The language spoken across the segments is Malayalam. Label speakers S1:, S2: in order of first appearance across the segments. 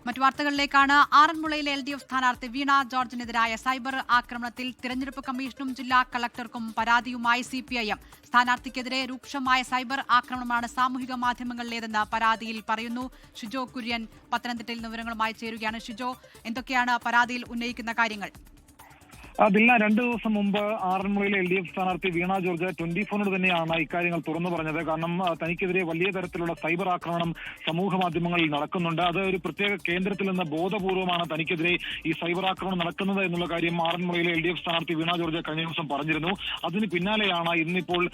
S1: മറ്റു വാർത്തകളിലേക്കാണ്. ആറന്മുളയിലെ LDF സ്ഥാനാർത്ഥി വീണ ജോർജിനെതിരായ സൈബർ ആക്രമണത്തിൽ തിരഞ്ഞെടുപ്പ് കമ്മീഷനും ജില്ലാ കളക്ടർക്കും പരാതിയുമായി CPIM. സ്ഥാനാർത്ഥിക്കെതിരെ രൂക്ഷമായ സൈബർ ആക്രമണമാണ് സാമൂഹിക മാധ്യമങ്ങളിലേതെന്ന് പരാതിയിൽ പറയുന്നു. ഷിജോ കുര്യൻ പത്തനംതിട്ടയിൽ നിന്ന് വിവരങ്ങളുമായി ചേരുകയാണ്. ഷിജോ, എന്തൊക്കെയാണ് പരാതിയിൽ ഉന്നയിക്കുന്ന കാര്യങ്ങൾ?
S2: അതില്ല, 2 ദിവസം മുമ്പ് ആറന്മുളയിലെ LDF സ്ഥാനാർത്ഥി വീണ ജോർജ് 24 തന്നെയാണ് ഇക്കാര്യങ്ങൾ തുറന്നു പറഞ്ഞത്. കാരണം തനിക്കെതിരെ വലിയ തരത്തിലുള്ള സൈബർ ആക്രമണം സമൂഹ മാധ്യമങ്ങളിൽ നടക്കുന്നുണ്ട്. അത് ഒരു പ്രത്യേക കേന്ദ്രത്തിൽ നിന്ന് ബോധപൂർവമാണ് തനിക്കെതിരെ ഈ സൈബർ ആക്രമണം നടക്കുന്നത് എന്നുള്ള കാര്യം ആറന്മുളയിലെ LDF സ്ഥാനാർത്ഥി വീണ ജോർജ് കഴിഞ്ഞ ദിവസം പറഞ്ഞിരുന്നു. അതിന് പിന്നാലെയാണ് ഇന്നിപ്പോൾ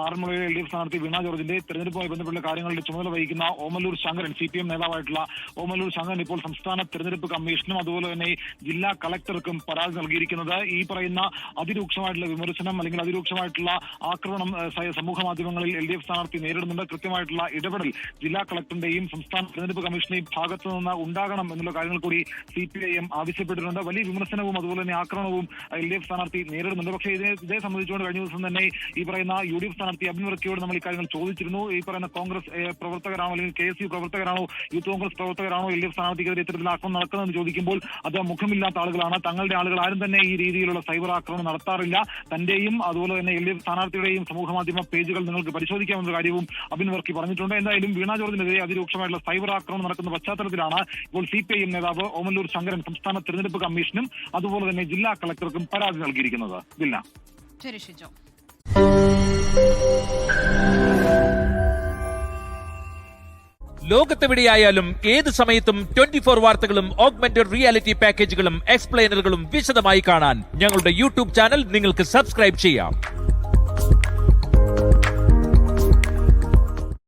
S2: ആറന്മുളയിലെ LDF സ്ഥാനാർത്ഥി വീണ ജോർജിന്റെ തെരഞ്ഞെടുപ്പുമായി ബന്ധപ്പെട്ട കാര്യങ്ങളുടെ ചുമതല വഹിക്കുന്ന ഓമല്ലൂർ ശങ്കരൻ, CPM നേതാവായിട്ടുള്ള ഓമല്ലൂർ ശങ്കരൻ ഇപ്പോൾ സംസ്ഥാന തെരഞ്ഞെടുപ്പ് കമ്മീഷനും അതുപോലെ തന്നെ ജില്ലാ കളക്ടർക്കും പരാതി നൽകിയിരിക്കുന്നത്. ഈ പറയുന്ന അതിരൂക്ഷമായിട്ടുള്ള വിമർശനം അല്ലെങ്കിൽ അതിരൂക്ഷമായിട്ടുള്ള ആക്രമണം സമൂഹ മാധ്യമങ്ങളിൽ LDF സ്ഥാനാർത്ഥി നേരിടുന്നുണ്ട്. കൃത്യമായിട്ടുള്ള ഇടപെടൽ ജില്ലാ കളക്ടറിന്റെയും സംസ്ഥാന തെരഞ്ഞെടുപ്പ് കമ്മീഷന്റെയും ഭാഗത്തു നിന്ന് ഉണ്ടാകണം എന്നുള്ള കാര്യങ്ങൾ കൂടി CPIM ആവശ്യപ്പെട്ടിട്ടുണ്ട്. വലിയ വിമർശനവും അതുപോലെ തന്നെ ആക്രമണവും LDF സ്ഥാനാർത്ഥി നേരിടുന്നുണ്ട്. പക്ഷേ ഇതേ സംബന്ധിച്ചുകൊണ്ട് കഴിഞ്ഞ ദിവസം തന്നെ ഈ പറയുന്ന UDF സ്ഥാനാർത്ഥി അബിൻ വർക്കിയോട് നമ്മൾ ഇക്കാര്യങ്ങൾ ചോദിച്ചിരുന്നു. ഈ പറയുന്ന കോൺഗ്രസ് പ്രവർത്തകരാണോ അല്ലെങ്കിൽ KSU പ്രവർത്തകരാണോ യൂത്ത് കോൺഗ്രസ് പ്രവർത്തകരാണോ LDF സ്ഥാനാർത്ഥിക്കെതിരെ ഇത്തരത്തിൽ ആക്രമണം നടക്കുന്നതെന്ന് ചോദിക്കുമ്പോൾ അത് മുഖമില്ലാത്ത ആളുകളാണ്, തങ്ങളുടെ ആളുകൾ ആരും തന്നെ ഈ രീതിയിലുള്ള സൈബർ ആക്രമണം നടത്താറില്ല, തന്റെയും അതുപോലെ തന്നെ LDF സ്ഥാനാർത്ഥിയുടെയും സമൂഹ മാധ്യമ പേജുകൾ നിങ്ങൾക്ക് പരിശോധിക്കാമെന്ന കാര്യവും അബിൻ വർക്കി പറഞ്ഞിട്ടുണ്ട്. എന്തായാലും വീണ ജോർജിനെതിരെ അതിരൂക്ഷമായിട്ടുള്ള സൈബർ ആക്രമണം നടക്കുന്ന പശ്ചാത്തലത്തിലാണ് ഇപ്പോൾ CPIM നേതാവ് ഓമല്ലൂർ ശങ്കരൻ സംസ്ഥാന തെരഞ്ഞെടുപ്പ് കമ്മീഷനും അതുപോലെ തന്നെ ജില്ലാ കളക്ടർക്കും പരാതി നൽകിയിരിക്കുന്നത്.
S1: ശരി ഷിജോ.
S3: ലോകത്തെവിടെയായാലും ഏത് സമയത്തും 24 വാർത്തകളും ഓഗ്മെന്റഡ് റിയാലിറ്റി പാക്കേജുകളും എക്സ്പ്ലെയിനറുകളും വിശദമായി കാണാൻ ഞങ്ങളുടെ YouTube ചാനൽ നിങ്ങൾക്ക് സബ്സ്ക്രൈബ് ചെയ്യാം.